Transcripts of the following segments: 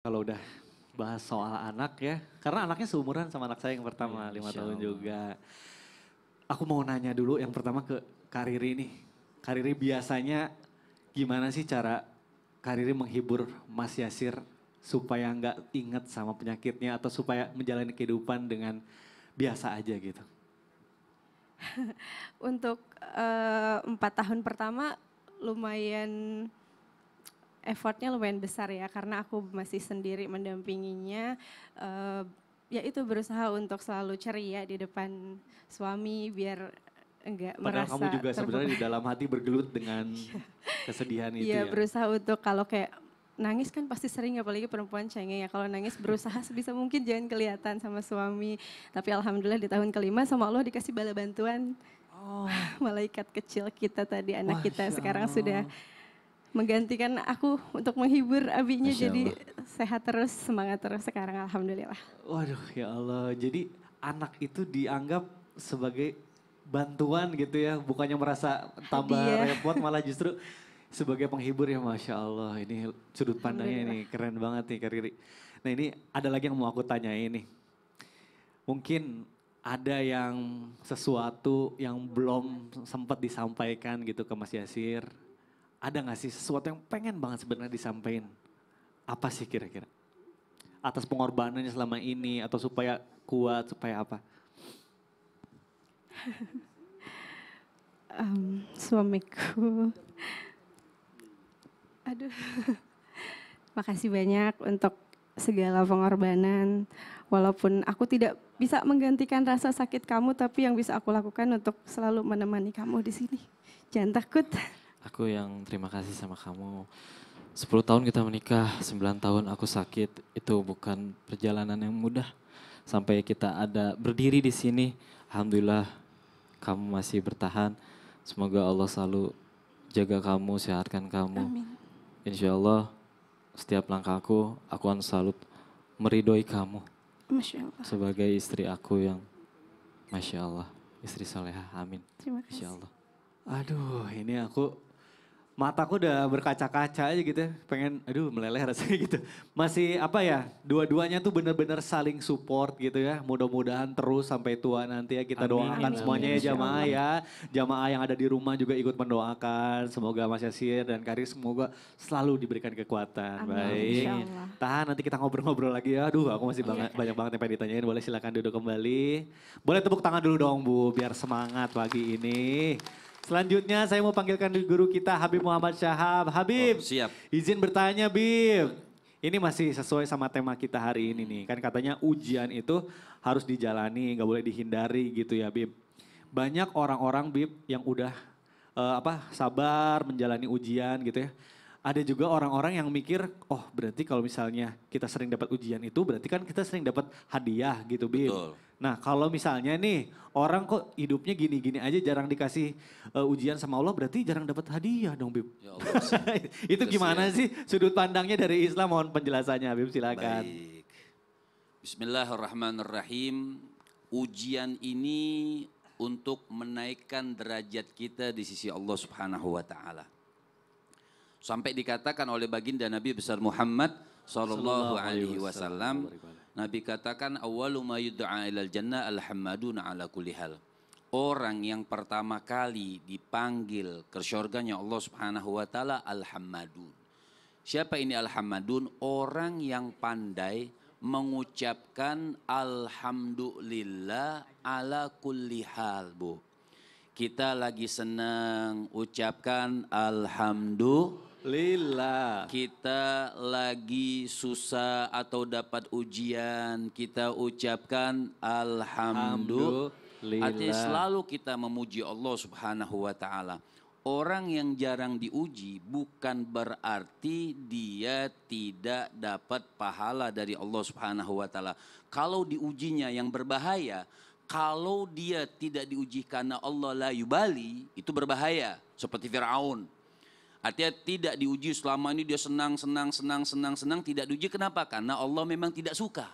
Kalau udah bahas soal anak ya, karena anaknya seumuran sama anak saya yang pertama, Ya, 5 tahun Masya juga. Aku mau nanya dulu yang pertama ke Kariri nih. Kariri biasanya gimana sih cara Kariri menghibur Mas Yasir supaya nggak inget sama penyakitnya atau supaya menjalani kehidupan dengan biasa aja gitu? Untuk 4 tahun pertama lumayan effortnya lumayan besar ya karena aku masih sendiri mendampinginya. eh, Ya itu berusaha untuk selalu ceria di depan suami biar enggak Padahal kamu merasa juga sebenarnya terbebani. di dalam hati bergelut dengan kesedihan itu Iya ya. berusaha untuk kalau kayak nangis kan pasti sering apalagi perempuan cengeng ya. Kalau nangis berusaha sebisa mungkin jangan kelihatan sama suami. Tapi alhamdulillah di tahun kelima sama Allah dikasih bala bantuan. Oh, Malaikat kecil kita tadi anak kita Masya sekarang sudah Allah. menggantikan aku untuk menghibur abinya Masya jadi Allah. sehat terus, semangat terus sekarang alhamdulillah. Waduh ya Allah, jadi anak itu dianggap sebagai bantuan gitu ya, bukannya merasa tambah Hadiah, repot malah justru sebagai penghibur ya Masya Allah. Ini sudut pandangnya ini alhamdulillah. keren banget nih Kak Riri. Nah ini ada lagi yang mau aku tanyain nih. Mungkin ada yang sesuatu yang belum sempat disampaikan gitu ke Mas Yasir. Ada gak sih sesuatu yang pengen banget sebenarnya disampaikan? Apa sih kira-kira? Atas pengorbanannya selama ini atau supaya kuat, supaya apa? Suamiku, aduh, makasih banyak untuk segala pengorbanan. Walaupun aku tidak bisa menggantikan rasa sakit kamu, tapi yang bisa aku lakukan untuk selalu menemani kamu di sini. Jangan takut. Aku yang terima kasih sama kamu. 10 tahun kita menikah, 9 tahun aku sakit. Itu bukan perjalanan yang mudah. Sampai kita ada berdiri di sini. Alhamdulillah kamu masih bertahan. Semoga Allah selalu jaga kamu, sehatkan kamu. Amin. Insya Allah setiap langkahku, aku akan selalu meridoi kamu. Masya Allah. Sebagai istri aku yang Masya Allah. Istri soleha, amin. Terima Insya kasih. Allah. Aduh ini aku mataku udah berkaca-kaca aja gitu ya. Pengen, aduh meleleh rasanya gitu. Masih apa ya, dua-duanya tuh bener-bener saling support gitu ya. Mudah-mudahan terus sampai tua nanti ya kita Amin, doakan Amin. semuanya ya Insya jamaah Allah. ya. Jamaah yang ada di rumah juga ikut mendoakan. Semoga Mas Yasir dan Karir semoga selalu diberikan kekuatan. Amin. Baik. Insya Allah. Tahan nanti kita ngobrol-ngobrol lagi ya. Aduh aku masih Iya. banyak banget yang pengen ditanyain. Boleh silakan duduk kembali. Boleh tepuk tangan dulu dong Bu biar semangat pagi ini. Selanjutnya saya mau panggilkan guru kita Habib Muhammad Syahab. Habib, Siap. izin bertanya Bib. Ini masih sesuai sama tema kita hari ini nih. Kan katanya ujian itu harus dijalani, nggak boleh dihindari gitu ya Bib. Banyak orang-orang Bib yang udah sabar menjalani ujian gitu ya. Ada juga orang-orang yang mikir, oh berarti kalau misalnya kita sering dapat ujian itu berarti kan kita sering dapat hadiah gitu Bib. Betul. Nah kalau misalnya nih orang kok hidupnya gini-gini aja jarang dikasih ujian sama Allah berarti jarang dapat hadiah dong Bib. Ya Allah. Itu Terus gimana ya. sih sudut pandangnya dari Islam? Mohon penjelasannya Habib silakan. Baik. Bismillahirrahmanirrahim. Ujian ini untuk menaikkan derajat kita di sisi Allah Subhanahu wa taala. Sampai dikatakan oleh baginda Nabi besar Muhammad sallallahu alaihi wasallam, Nabi katakan awwalu ma yud'a ilal jannah alhammaduna ala kulli hal. Orang yang pertama kali dipanggil ke surganya Allah Subhanahu wa taala alhammadun. Siapa ini alhammadun? Orang yang pandai mengucapkan alhamdulillah ala kulli hal, Bu. Kita lagi senang ucapkan alhamdulillah. Kita lagi susah atau dapat ujian, kita ucapkan alhamdulillah. Artinya selalu kita memuji Allah Subhanahu wa taala. Orang yang jarang diuji bukan berarti dia tidak dapat pahala dari Allah Subhanahu wa taala. Kalau diujinya yang berbahaya, kalau dia tidak diuji karena Allah la yubali, itu berbahaya seperti Firaun. Artinya tidak diuji selama ini dia senang, tidak diuji kenapa? Karena Allah memang tidak suka.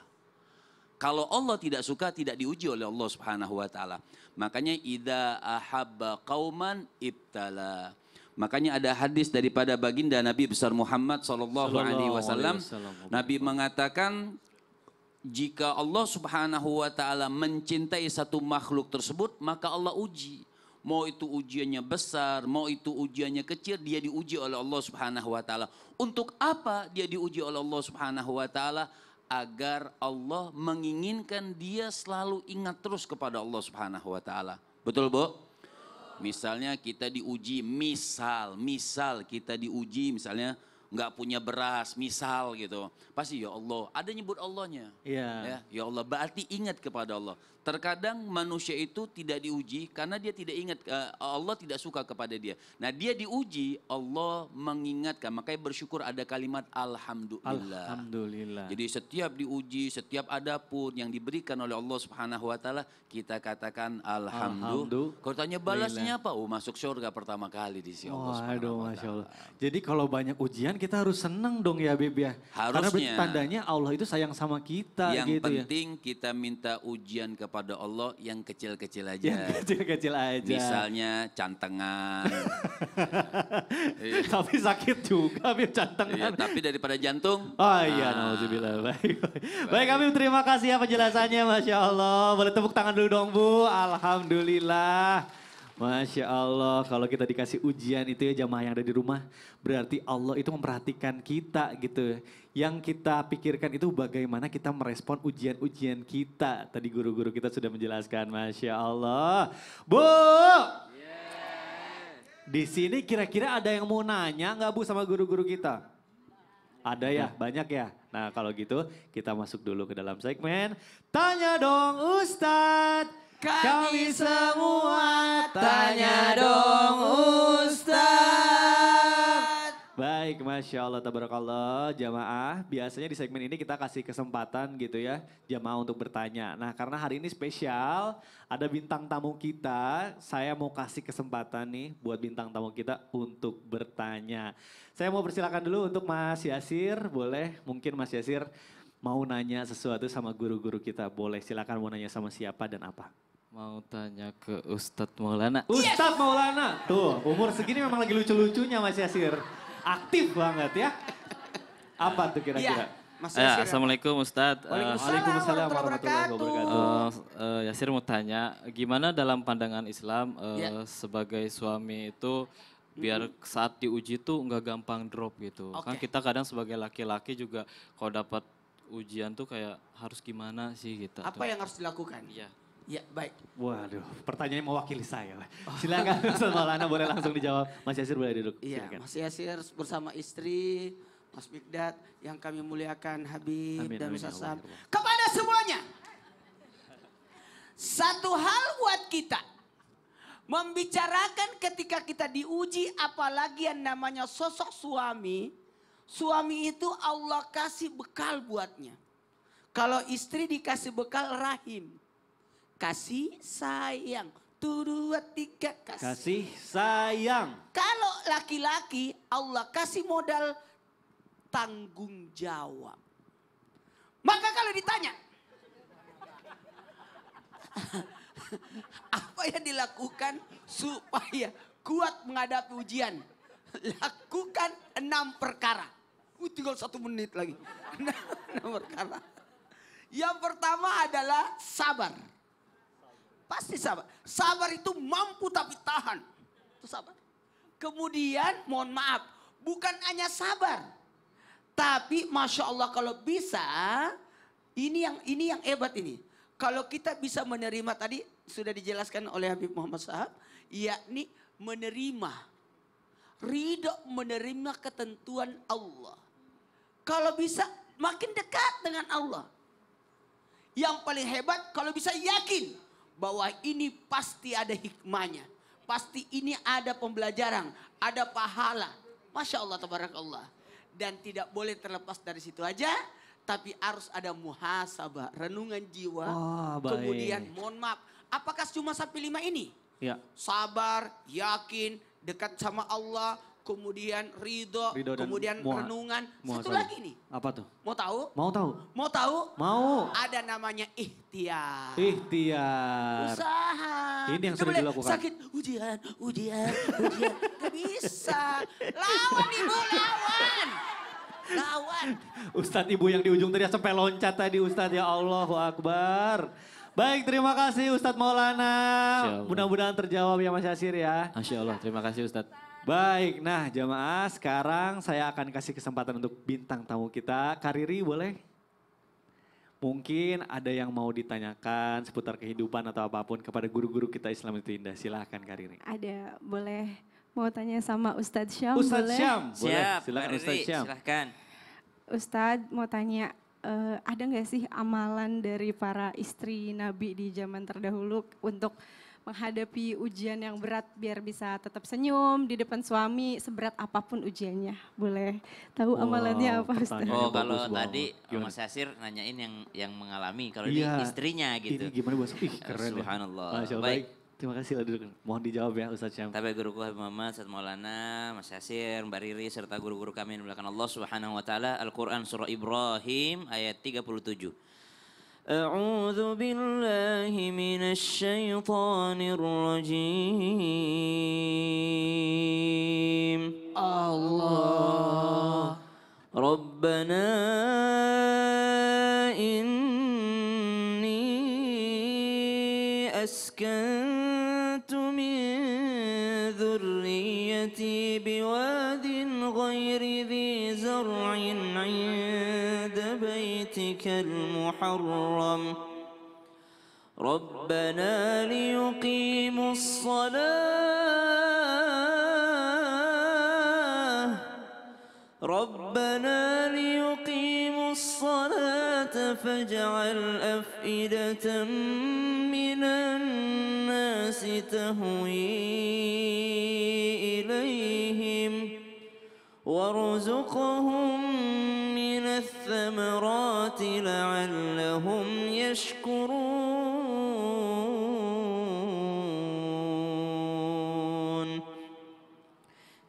Kalau Allah tidak suka tidak diuji oleh Allah Subhanahu wa taala. Makanya idza ahabba qauman ibtala. Makanya ada hadis daripada baginda Nabi besar Muhammad sallallahu alaihi wasallam. Nabi mengatakan jika Allah Subhanahu wa taala mencintai satu makhluk tersebut, maka Allah uji. Mau itu ujiannya besar, mau itu ujiannya kecil, dia diuji oleh Allah Subhanahu wa taala. Untuk apa dia diuji oleh Allah Subhanahu wa taala? Agar Allah menginginkan dia selalu ingat terus kepada Allah Subhanahu wa taala. Betul, Bu? Misalnya kita diuji, misal kita diuji misalnya nggak punya beras, misal gitu. Pasti ya Allah, ada nyebut Allahnya. Iya. Ya Allah, berarti ingat kepada Allah. Terkadang manusia itu tidak diuji karena dia tidak ingat, Allah tidak suka kepada dia. Nah dia diuji, Allah mengingatkan. Makanya bersyukur ada kalimat Alhamdulillah. Alhamdulillah. Jadi setiap diuji, setiap adapun yang diberikan oleh Allah Subhanahu wa taala, kita katakan alhamdulillah. Kalau tanya balasnya apa? Oh, masuk surga pertama kali di sisi Allah Subhanahu wa Masya Allah. taala. Jadi kalau banyak ujian kita harus senang dong ya Bib ya. Karena berarti Harusnya. tandanya Allah itu sayang sama kita Yang gitu ya. penting kita minta ujian kepada Allah yang kecil-kecil aja. Yang kecil-kecil aja. Misalnya cantengan. Tapi sakit juga Bib Iya, jantengan. tapi daripada jantung. Oh iya, nauzubillah. Baik. Baik Habib, terima kasih ya penjelasannya, Masya Allah. Boleh tepuk tangan dulu dong Bu, Alhamdulillah. Masya Allah, kalau kita dikasih ujian itu ya jamaah yang ada di rumah, berarti Allah itu memperhatikan kita gitu. Yang kita pikirkan itu bagaimana kita merespon ujian-ujian kita. Tadi guru-guru kita sudah menjelaskan, Masya Allah. Bu, di sini kira-kira ada yang mau nanya nggak Bu sama guru-guru kita? Ada ya, banyak ya. Nah kalau gitu kita masuk dulu ke dalam segmen Tanya Dong Ustadz. Kami semua tanya dong Ustadz. Baik, Masya Allah, tabarakallah jamaah. Biasanya di segmen ini kita kasih kesempatan gitu ya jamaah untuk bertanya. Nah karena hari ini spesial ada bintang tamu kita. Saya mau kasih kesempatan nih buat bintang tamu kita untuk bertanya. Saya mau persilakan dulu untuk Mas Yasir, boleh mungkin Mas Yasir mau nanya sesuatu sama guru-guru kita. Boleh, silakan mau nanya sama siapa dan apa. Mau tanya ke Ustadz Maulana. Ustadz Maulana, tuh umur segini memang lagi lucu-lucunya Mas Yasir. Aktif banget ya. Apa tuh kira-kira? Mas Yasir. Assalamualaikum Ustadz. Waalaikumsalam warahmatullahi wabarakatuh. Yasir mau tanya, gimana dalam pandangan Islam sebagai suami itu biar saat diuji tuh nggak gampang drop gitu. Kan kita kadang sebagai laki-laki juga kalau dapat ujian tuh kayak harus gimana sih gitu. Apa yang harus dilakukan? Iya. Ya, baik. Waduh, pertanyaannya mewakili saya. Silakan Ustadz Maulana boleh langsung dijawab. Mas Yasir boleh duduk. Iya, Silakan. Mas Yasir bersama istri, Mas Mikdad yang kami muliakan Habib Amin, dan amin, Ustaz ya Sam. Allah. Kepada semuanya, satu hal buat kita, membicarakan ketika kita diuji apalagi yang namanya sosok suami. Suami itu Allah kasih bekal buatnya. Kalau istri dikasih bekal rahim. Kasih sayang. 1, 2, 3 kasih. Kasih sayang. Kalau laki-laki Allah kasih modal tanggung jawab. Maka kalau ditanya. Apa yang dilakukan supaya kuat menghadapi ujian? Lakukan 6 perkara. Tinggal 1 menit lagi. 6 perkara. Yang pertama adalah sabar. Pasti sabar. Sabar itu mampu tapi tahan. Itu sabar. Kemudian mohon maaf. Bukan hanya sabar. Tapi Masya Allah kalau bisa. Ini yang hebat ini. Kalau kita bisa menerima tadi. Sudah dijelaskan oleh Habib Muhammad Sahab. Yakni menerima. Ridho menerima ketentuan Allah. Kalau bisa makin dekat dengan Allah. Yang paling hebat kalau bisa yakin. Bahwa ini pasti ada hikmahnya. Pasti ini ada pembelajaran. Ada pahala. Masya Allah, tabarakallah. Dan tidak boleh terlepas dari situ aja. Tapi harus ada muhasabah. Renungan jiwa. Oh, baik. Kemudian mohon maaf. Apakah cuma sampai 5 ini? Ya. Sabar, yakin, dekat sama Allah. kemudian ridho, Ridho dan kemudian renungan. Satu muhasabah. lagi nih. Apa tuh? Mau tahu? Mau tahu? Mau tahu? Mau. Ada namanya ikhtiar. Ikhtiar. Usaha. Ini yang Nggak sering boleh dilakukan. sakit, ujian. Gak bisa. Lawan ibu, lawan. Lawan. Ustadz ibu yang di ujung tadi sampai loncat tadi Ustadz, ya Allahu Akbar. Baik, terima kasih Ustadz Maulana. Insyaallah. Mudah-mudahan terjawab ya Mas Yasir ya. Masya Allah, terima kasih Ustadz. Baik, nah jamaah sekarang saya akan kasih kesempatan untuk bintang tamu kita. Kariri boleh? Mungkin ada yang mau ditanyakan seputar kehidupan atau apapun kepada guru-guru kita Islam itu Indah. Silahkan Kariri. Ada, boleh mau tanya sama Ustadz Syam, Ustadz boleh? Syam, boleh. Siap, Silakan Mbak Ustadz Riri, Syam. silahkan. Ustadz mau tanya, ada nggak sih amalan dari para istri Nabi di zaman terdahulu untuk menghadapi ujian yang berat biar bisa tetap senyum di depan suami seberat apapun ujiannya? Boleh tahu amalannya apa Ustadz? pertanyaan. Oh bagus kalau banget. tadi Gimana? Mas Yasir nanyain yang mengalami, kalau Iya. ini istrinya gitu. Ini gimana bos? Ih keren ya. Subhanallah. Masya Allah. Baik. Baik. Terima kasih lah duduk. Mohon dijawab ya Ustadz Syam. Tapi guruku Habib Muhammad, Ustadz Maulana, Mas Yasir, Mbak Riri, serta guru-guru kami yang dimuliakan Allah Subhanahu wa taala. Al-Qur'an surah Ibrahim ayat 37. A'udzu billahi minasy syaithanir rajim. Allah. Rabbana inni askantu min ذريتي بواد غير ذي زرع عند بيتك المحرم ربنا ليقيموا الصلاة فاجعل أفئدة من الناس تهوي إليهم وارزقهم من الثمرات لعلهم يشكرون.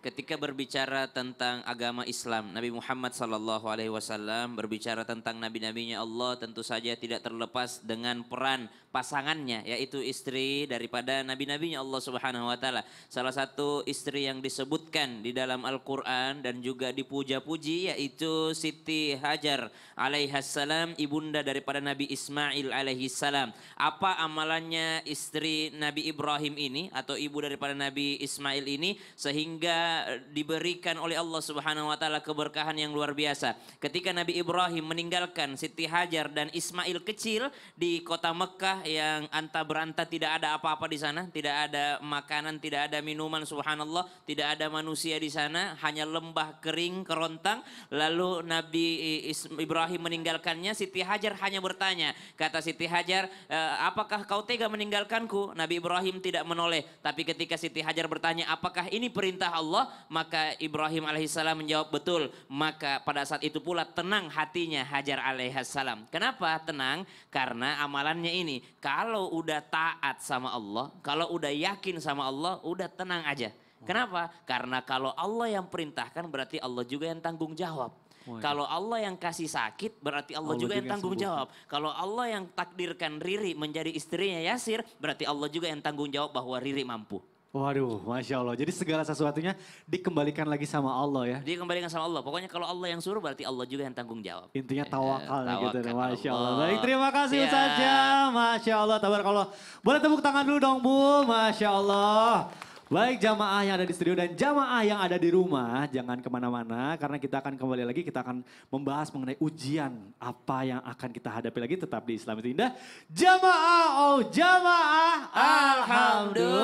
Ketika berbicara tentang agama Islam, Nabi Muhammad SAW berbicara tentang nabi-nabinya Allah, tentu saja tidak terlepas dengan peran pasangannya, yaitu istri daripada nabi-nabinya Allah Subhanahu wa taala. Salah satu istri yang disebutkan di dalam Al-Qur'an dan juga dipuja-puji yaitu Siti Hajar alaihassalam, ibunda daripada Nabi Ismail alaihissalam. Apa amalannya istri Nabi Ibrahim ini atau ibu daripada Nabi Ismail ini sehingga diberikan oleh Allah Subhanahu wa taala keberkahan yang luar biasa. Ketika Nabi Ibrahim meninggalkan Siti Hajar dan Ismail kecil di kota Mekah yang anta beranta, tidak ada apa-apa di sana, tidak ada makanan, tidak ada minuman, subhanallah, tidak ada manusia di sana, hanya lembah kering kerontang. Lalu Nabi Ibrahim meninggalkannya, Siti Hajar hanya bertanya, kata Siti Hajar, apakah kau tega meninggalkanku? Nabi Ibrahim tidak menoleh, tapi ketika Siti Hajar bertanya, apakah ini perintah Allah? Maka Ibrahim alaihissalam menjawab, betul. Maka pada saat itu pula tenang hatinya Hajar alaihissalam. Kenapa tenang? Karena amalannya ini, kalau udah taat sama Allah, kalau udah yakin sama Allah, udah tenang aja. Kenapa? Karena kalau Allah yang perintahkan berarti Allah juga yang tanggung jawab. Kalau Allah yang kasih sakit berarti Allah juga yang tanggung jawab. Kalau Allah yang takdirkan Riri menjadi istrinya Yasir, berarti Allah juga yang tanggung jawab bahwa Riri mampu. Waduh, Masya Allah. Jadi segala sesuatunya dikembalikan lagi sama Allah ya. Dia kembalikan sama Allah. Pokoknya kalau Allah yang suruh berarti Allah juga yang tanggung jawab. Intinya tawakal gitu. Tawakal Masya Allah. Allah. Baik, terima kasih Siap. Ustaz Syam. Masya Allah, tabarakallah. Boleh tepuk tangan dulu dong Bu. Masya Allah. Baik jamaah yang ada di studio dan jamaah yang ada di rumah, jangan kemana-mana karena kita akan kembali lagi, kita akan membahas mengenai ujian apa yang akan kita hadapi lagi, tetap di Islam itu Indah. Jamaah, oh jamaah, alhamdulillah.